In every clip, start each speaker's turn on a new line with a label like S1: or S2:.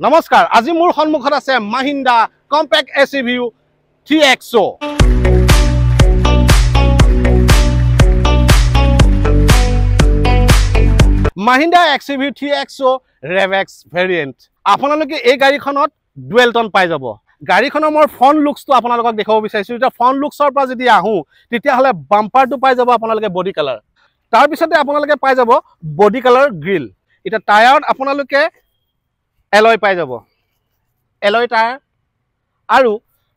S1: নমস্কাৰ, আজি মোৰ সন্মুখত আছে Mahindra compact SUV 3XO। Mahindra XUV 3XO RevX variant. আপোনালোকে এই গাড়ীখনত ডুৱেল টন পাই যাব। গাড়ীখনৰ মই ফ্ৰণ্ট লুকছটো আপোনালোকক দেখাব বিচাৰিছোঁ। এতিয়া ফ্ৰণ্ট লুকছৰ পৰা যদি আহোঁ তেতিয়াহ'লে বাম্পাৰটো পাই যাব আপোনালোকে বডি কালাৰ। তাৰপিছতে আপোনালোকে পাই যাব বডি কালাৰ গ্ৰিল। এতিয়া টায়াৰত আপোনালোকে এলয় পাই যাব, এলয় টায়াৰ। আৰু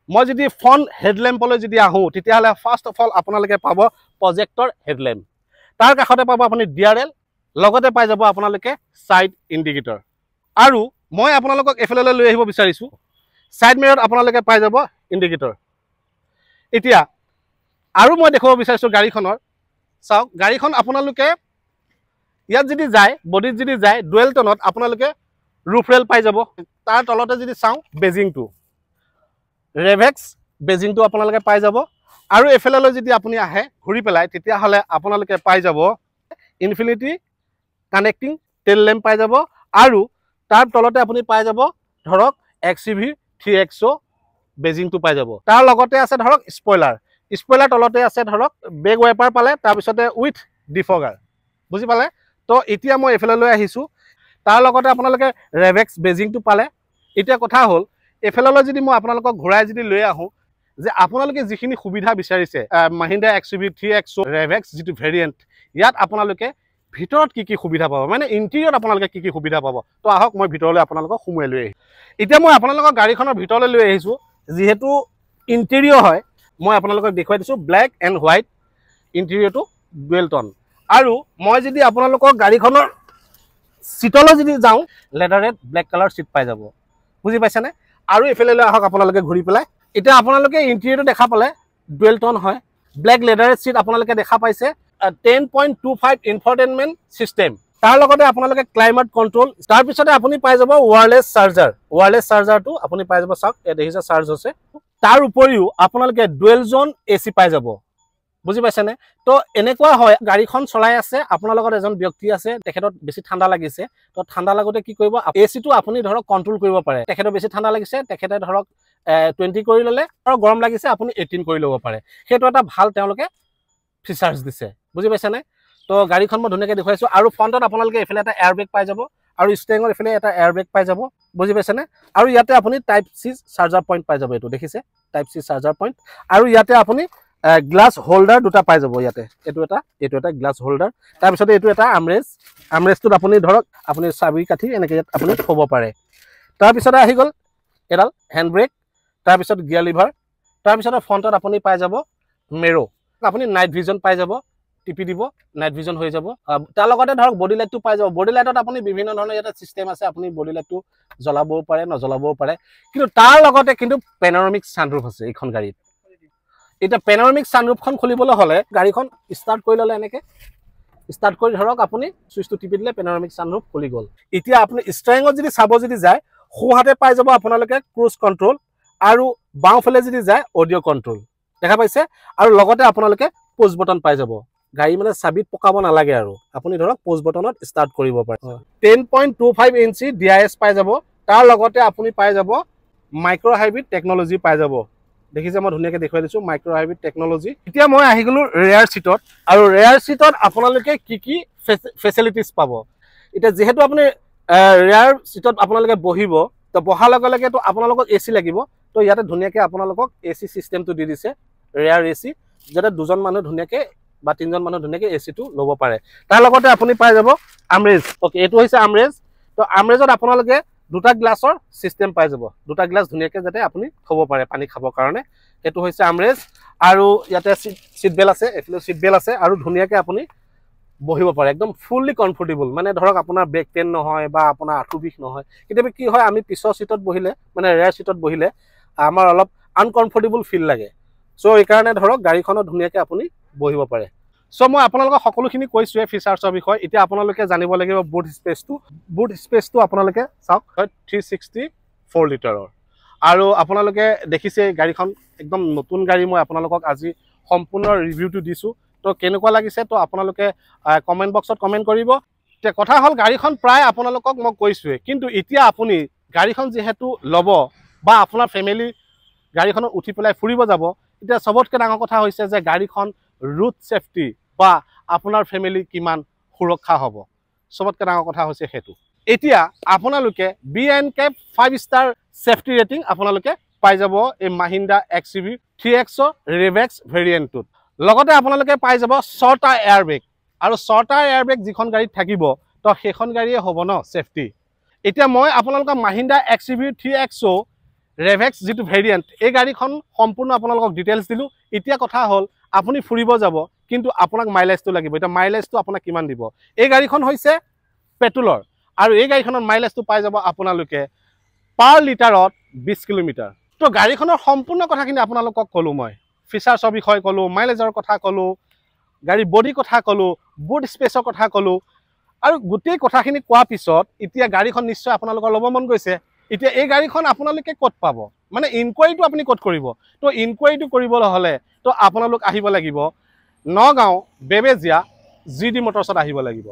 S1: মই যদি ফ্ৰণ্ট হেডলেম্পলৈ যদি আহোঁ তেতিয়াহ'লে ফাৰ্ষ্ট অফ অল আপোনালোকে পাব প্ৰজেক্টৰ হেডলেম্প। তাৰ কাষতে পাব আপুনি DRL, লগতে পাই যাব আপোনালোকে ছাইড ইণ্ডিকেটৰ। আৰু মই আপোনালোকক এফালে লৈ আহিব বিচাৰিছোঁ, ছাইড মিৰত আপোনালোকে পাই যাব ইণ্ডিকেটৰ। এতিয়া আৰু মই দেখুৱাব বিচাৰিছোঁ গাড়ীখনৰ, চাওক গাড়ীখন আপোনালোকে ইয়াত যদি যায়, বডিত যদি যায় ডুৱেল টনত আপোনালোকে ৰুফ ৰেল পাই যাব। তাৰ তলতে যদি চাওঁ বেজিংটো, ৰেভেক্স বেজিংটো আপোনালোকে পাই যাব। আৰু এফালে যদি আপুনি আহে ঘূৰি পেলাই তেতিয়াহ'লে আপোনালোকে পাই যাব ইনফিনিটি কানেক্টিং টেইল লেম্প পাই যাব। আৰু তাৰ তলতে আপুনি পাই যাব ধৰক XUV 3XO বেজিংটো পাই যাব। তাৰ লগতে আছে ধৰক স্পইলাৰ, স্পইলাৰ তলতে আছে ধৰক বেক ৱাইপাৰ পালে, তাৰপিছতে উইথ ডিফগাৰ, বুজি পালে। তো এতিয়া মই এইফালে লৈ আহিছোঁ, তাৰ লগতে আপোনালোকে ৰেভেক্স বেজিংটো পালে। এতিয়া কথা হ'ল এইফাললৈ যদি মই আপোনালোকক ঘূৰাই যদি লৈ আহোঁ যে আপোনালোকে যিখিনি সুবিধা বিচাৰিছে মাহিন্দ্ৰা XUV 3XO ৰেভেক্স যিটো ভেৰিয়েণ্ট, ইয়াত আপোনালোকে ভিতৰত কি সুবিধা পাব, মানে ইণ্টেৰিয়ৰত আপোনালোকে কি সুবিধা পাব। তো আহক মই ভিতৰলৈ আপোনালোকক সোমোৱাই লৈ আহিছোঁ। এতিয়া মই আপোনালোকক গাড়ীখনৰ ভিতৰলৈ লৈ আহিছোঁ। যিহেতু ইণ্টেৰিয়ৰ হয় মই আপোনালোকক দেখুৱাই দিছোঁ ব্লেক এণ্ড হোৱাইট ইণ্টেৰিয়ৰটো ডুৱেল টন। আৰু মই যদি আপোনালোকক গাড়ীখনৰ চিটলৈ যদি যাওঁ লেডাৰেড ব্লেক কালাৰ চিট পাই যাব, বুজি পাইছেনে। আৰু এইফালে লৈ আহক আপোনালোকে ঘূৰি পেলাই। এতিয়া আপোনালোকে ইণ্টেৰিয়ৰটো দেখা পালে ডুৱেল টন হয়, ব্লেক লেডাৰেড চিট আপোনালোকে দেখা পাইছে, 10.25 ইনফৰটেইনমেণ্ট ছিষ্টেম। তাৰ লগতে আপোনালোকে ক্লাইমেট কণ্ট্ৰল, তাৰপিছতে আপুনি পাই যাব ৱায়াৰলেছ চাৰ্জাৰ। ৱায়াৰলেছ চাৰ্জাৰটো আপুনি পাই যাব, চাওক ইয়াত দেখিছে চাৰ্জ হৈছে। তাৰ উপৰিও আপোনালোকে ডুৱেল জোন AC পাই যাব, বুজি পাইছেনে। তো এনেকুৱা হয় গাড়ীখন চলাই আছে, আপোনাৰ লগত এজন ব্যক্তি আছে, তেখেতত বেছি ঠাণ্ডা লাগিছে। তো ঠাণ্ডা লাগোতে কি কৰিব, ACটো আপুনি ধৰক কণ্ট্ৰল কৰিব পাৰে। তেখেতৰ বেছি ঠাণ্ডা লাগিছে, তেখেতে ধৰক 20 কৰি ল'লে, আৰু গৰম লাগিছে আপুনি 18 কৰি ল'ব পাৰে। সেইটো এটা ভাল তেওঁলোকে ফিচাৰ্ছ দিছে, বুজি পাইছেনে। তো গাড়ীখন মই ধুনীয়াকৈ দেখুৱাইছোঁ। আৰু ফ্ৰণ্টত আপোনালোকে এইফালে এটা এয়াৰ বেগ পাই যাব, আৰু ষ্টেৰিঙৰ এইফালে এটা এয়াৰ বেগ পাই যাব, বুজি পাইছেনে। আৰু ইয়াতে আপুনি Type-C চাৰ্জাৰ পইণ্ট পাই যাব, এইটো দেখিছে Type-C চাৰ্জাৰ পইণ্ট। আৰু ইয়াতে আপুনি গ্লাছ হোল্ডাৰ দুটা পাই যাব। ইয়াতে এইটো এটা গ্লাছ হোল্ডাৰ। তাৰপিছতে এইটো এটা আমৰেষ্টটোত আপুনি ধৰক আপুনি চাবি কাঠি এনেকৈ ইয়াত আপুনি থ'ব পাৰে। তাৰপিছতে আহি গ'ল এডাল হেণ্ড ব্ৰেক, তাৰপিছত গিয়াৰ লিভাৰ, তাৰপিছতে ফ্ৰণ্টত আপুনি পাই যাব মেৰ', আপুনি নাইট ভিজন পাই যাব, টিপি দিব নাইট ভিজন হৈ যাব। তাৰ লগতে ধৰক বডি লাইটটো পাই যাব। বডি লাইটত আপুনি বিভিন্ন ধৰণৰ ইয়াতে ছিষ্টেম আছে, আপুনি বডি লাইটটো জ্বলাবও পাৰে নজ্বলাবও পাৰে। কিন্তু তাৰ লগতে কিন্তু পেনৰমিক ছানৰুফ আছে এইখন গাড়ীত। এতিয়া পেনৰমিক ছানৰুফখন খুলিবলৈ হ'লে গাড়ীখন ষ্টাৰ্ট কৰি ল'লে, এনেকৈ ষ্টাৰ্ট কৰি ধৰক আপুনি চুইচটো টিপি দিলে পেনৰমিক ছানৰুফ খুলি গ'ল। এতিয়া আপুনি ষ্টাৰিঙত যদি চাব যদি যায়, সোঁহাতে পাই যাব আপোনালোকে ক্ৰুজ কণ্ট্ৰল, আৰু বাওঁফালে যদি যায় অডিঅ' কণ্ট্ৰল, দেখা পাইছে। আৰু লগতে আপোনালোকে প'জ বটন পাই যাব। গাড়ী মানে চাবিত পকাব নালাগে, আৰু আপুনি ধৰক প'জ বটনত ষ্টাৰ্ট কৰিব পাৰে। 10.25 ইঞ্চি DIS পাই যাব। তাৰ লগতে আপুনি পাই যাব মাইক্ৰ' হাইব্ৰিড টেকন'লজি পাই যাব। দেখিছে মই ধুনীয়াকৈ দেখুৱাই দিছোঁ মাইক্ৰ' হাইব্ৰিড টেকন'লজি। এতিয়া মই আহি গ'লোঁ ৰেয়াৰ চিটত। আৰু ৰেয়াৰ চিটত আপোনালোকে কি ফেচিলিটিছ পাব। এতিয়া যিহেতু আপুনি ৰেয়াৰ চিটত আপোনালোকে বহিব, তো বহাৰ লগে লগেতো আপোনালোকক AC লাগিব। তো ইয়াতে ধুনীয়াকৈ আপোনালোকক AC ছিষ্টেমটো দি দিছে, ৰেয়াৰ AC, যাতে দুজন মানুহ ধুনীয়াকৈ বা তিনিজন মানুহ ধুনীয়াকৈ ACটো ল'ব পাৰে। তাৰ লগতে আপুনি পাই যাব আমৰেজ। অ'কে, এইটো হৈছে আমৰেজ। তো আমৰেজত আপোনালোকে দুটা গ্লাছৰ ছিষ্টেম পাই যাব, দুটা গ্লাছ ধুনীয়াকৈ যাতে আপুনি থ'ব পাৰে পানী খাবৰ কাৰণে। সেইটো হৈছে আমৰেজ। আৰু ইয়াতে চিট বেল্ট আছে, এইফালে চিট বেল্ট আছে, আৰু ধুনীয়াকৈ আপুনি বহিব পাৰে একদম ফুল্লি কমফৰ্টেবল। মানে ধৰক আপোনাৰ বেক পেইন নহয় বা আপোনাৰ আঁঠু বিষ নহয়। কেতিয়াবা কি হয়, আমি পিছৰ চিটত বহিলে, মানে ৰেয়াৰ চিটত বহিলে আমাৰ অলপ আনকমফৰ্টেবল ফিল লাগে। চ' এইকাৰণে ধৰক গাড়ীখনত ধুনীয়াকৈ আপুনি বহিব পাৰে। চ' মই আপোনালোকক সকলোখিনি কৈছোঁৱে ফিচাৰ্ছৰ বিষয়ে। এতিয়া আপোনালোকে জানিব লাগিব বুট স্পেচটো। বুট স্পেচটো আপোনালোকে চাওক 364 লিটাৰৰ। আৰু আপোনালোকে দেখিছে গাড়ীখন একদম নতুন গাড়ী। মই আপোনালোকক আজি সম্পূৰ্ণ ৰিভিউটো দিছোঁ। তো কেনেকুৱা লাগিছে তো আপোনালোকে কমেণ্ট বক্সত কমেণ্ট কৰিব। এতিয়া কথা হ'ল গাড়ীখন প্ৰায় আপোনালোকক মই কৈছোঁৱে, কিন্তু এতিয়া আপুনি গাড়ীখন যিহেতু ল'ব বা আপোনাৰ ফেমিলি গাড়ীখনত উঠি পেলাই ফুৰিব যাব, এতিয়া চবতকৈ ডাঙৰ কথা হৈছে যে গাড়ীখন ৰুট ছেফটি বা আপোনাৰ ফেমিলি কিমান সুৰক্ষা হ'ব, চবতকৈ ডাঙৰ কথা হৈছে সেইটো। এতিয়া আপোনালোকে B&K 5 ষ্টাৰ ছেফটি ৰেটিং আপোনালোকে পাই যাব এই মাহিন্দ্ৰা XUV 3XO ৰেভেক্স ভেৰিয়েণ্টটোত। লগতে আপোনালোকে পাই যাব ছটা এয়াৰবেগ, আৰু ছটা এয়াৰবেগ যিখন গাড়ীত থাকিব তো সেইখন গাড়ীয়ে হ'ব ন ছেফটি। এতিয়া মই আপোনালোকক মাহিন্দ্ৰা XUV 3XO ৰেভেক্স যিটো ভেৰিয়েণ্ট, এই গাড়ীখন সম্পূৰ্ণ আপোনালোকক ডিটেইলছ দিলোঁ। এতিয়া কথা হ'ল আপুনি ফুৰিব যাব কিন্তু আপোনাক মাইলেজটো লাগিব। এতিয়া মাইলেজটো আপোনাক কিমান দিব? এই গাড়ীখন হৈছে পেট্ৰলৰ, আৰু এই গাড়ীখনৰ মাইলেজটো পাই যাব আপোনালোকে পাৰ লিটাৰত 20 কিলোমিটাৰ। তো গাড়ীখনৰ সম্পূৰ্ণ কথাখিনি আপোনালোকক ক'লোঁ, মই ফিচাৰ্ছৰ বিষয়ে ক'লোঁ, মাইলেজৰ কথা ক'লোঁ, গাড়ীৰ বডি কথা ক'লোঁ, বুট স্পেচৰ কথা ক'লোঁ, আৰু গোটেই কথাখিনি কোৱাৰ পিছত এতিয়া গাড়ীখন নিশ্চয় আপোনালোকৰ ল'ব মন গৈছে। এতিয়া এই গাড়ীখন আপোনালোকে ক'ত পাব, মানে ইনকুৱাৰীটো আপুনি ক'ত কৰিব? তো ইনকুৱাৰীটো কৰিবলৈ হ'লে তো আপোনালোক আহিব লাগিব নগাঁও বেবেজীয়া GD মটৰ্ছত আহিব লাগিব।